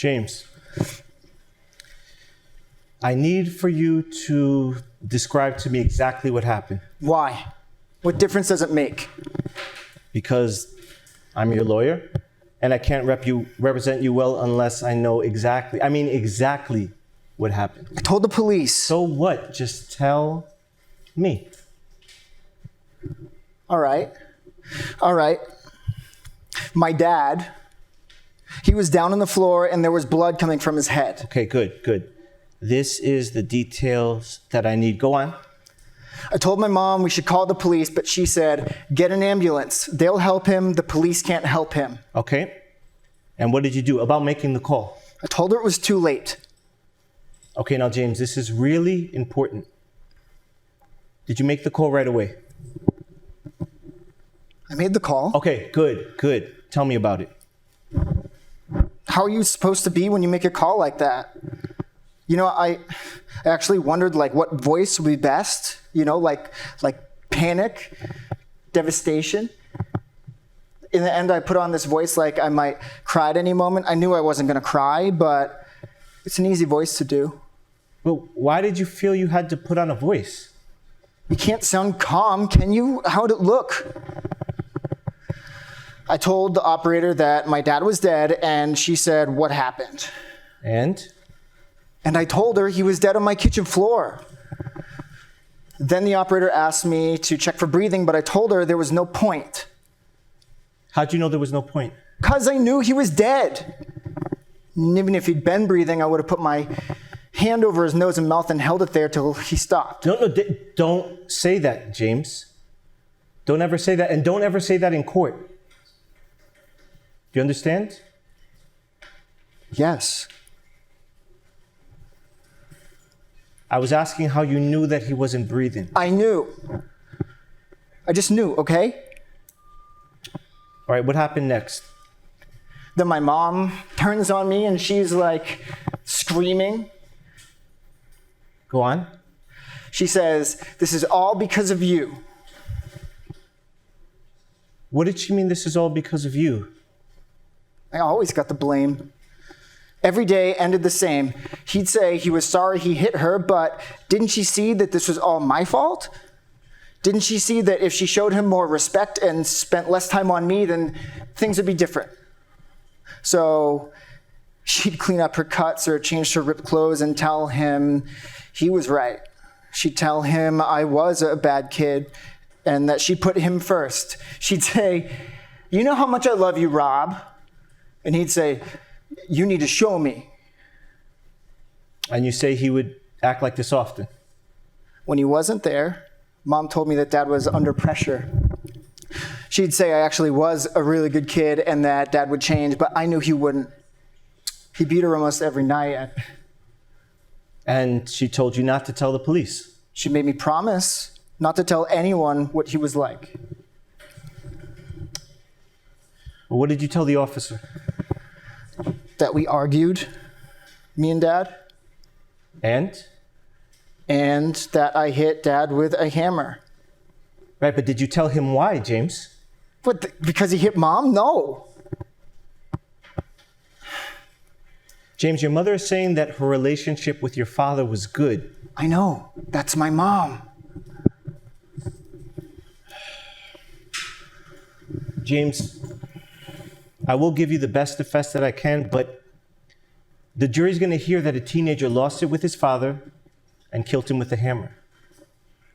James, I need for you to describe to me exactly what happened. Why? What difference does it make? Because I'm your lawyer, and I can't represent you well unless I know exactly what happened. I told the police. So what? Just tell me. All right. My dad, he was down on the floor and there was blood coming from his head. Okay, good. This is the details that I need. Go on. I told my mom we should call the police, but she said, get an ambulance. They'll help him. The police can't help him. Okay. And what did you do about making the call? I told her it was too late. Okay, now James, this is really important. Did you make the call right away? I made the call. Okay, good. Tell me about it. How are you supposed to be when you make a call like that? You know, I actually wondered what voice would be best, like panic, devastation. In the end, I put on this voice like I might cry at any moment. I knew I wasn't going to cry, but it's an easy voice to do. Well, why did you feel you had to put on a voice? You can't sound calm, can you? How'd it look? I told the operator that my dad was dead, and she said, what happened? And I told her he was dead on my kitchen floor. Then the operator asked me to check for breathing, but I told her there was no point. How'd you know there was no point? Because I knew he was dead. And even if he'd been breathing, I would have put my hand over his nose and mouth and held it there till he stopped. No, don't say that, James. Don't ever say that, and don't ever say that in court. Do you understand? Yes. I was asking how you knew that he wasn't breathing. I knew. I just knew, okay? All right, what happened next? Then my mom turns on me and she's screaming. Go on. She says, this is all because of you. What did she mean this is all because of you? I always got the blame. Every day ended the same. He'd say he was sorry he hit her, but didn't she see that this was all my fault? Didn't she see that if she showed him more respect and spent less time on me, then things would be different? So she'd clean up her cuts or change her ripped clothes and tell him he was right. She'd tell him I was a bad kid and that she put him first. She'd say, you know how much I love you, Rob? And he'd say, you need to show me. And you say he would act like this often? When he wasn't there, Mom told me that Dad was under pressure. She'd say I actually was a really good kid and that Dad would change, but I knew he wouldn't. He beat her almost every night. And she told you not to tell the police? She made me promise not to tell anyone what he was like. Well, what did you tell the officer? That we argued, me and Dad. And? And that I hit Dad with a hammer. Right, but did you tell him why, James? What, because he hit Mom? No. James, your mother is saying that her relationship with your father was good. I know. That's my mom. James, I will give you the best defense that I can, but the jury's going to hear that a teenager lost it with his father and killed him with a hammer.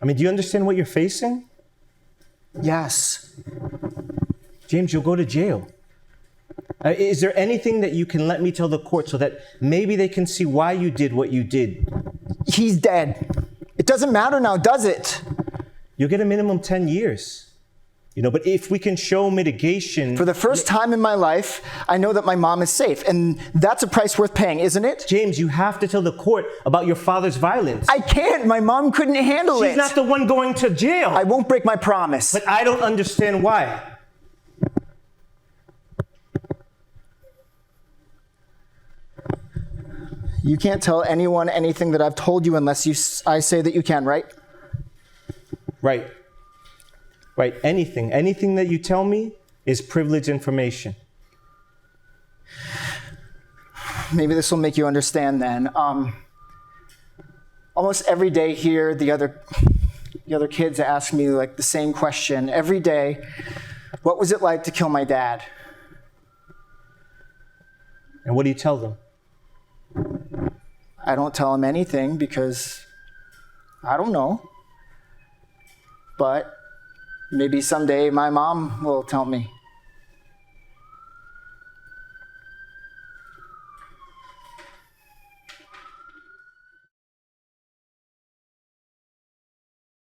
I mean, do you understand what you're facing? Yes. James, you'll go to jail. Is there anything that you can let me tell the court so that maybe they can see why you did what you did? He's dead. It doesn't matter now, does it? You'll get a minimum 10 years. But if we can show mitigation... For the first time in my life, I know that my mom is safe, and that's a price worth paying, isn't it? James, you have to tell the court about your father's violence. I can't. My mom couldn't handle it. She's not the one going to jail. I won't break my promise. But I don't understand why. You can't tell anyone anything that I've told you unless I say that you can, right? Right. Right, anything that you tell me is privileged information. maybe this will make you understand then. Almost every day here, the other kids ask me like the same question every day. What was it like to kill my dad? And what do you tell them? I don't tell them anything because I don't know. But maybe someday my mom will tell me.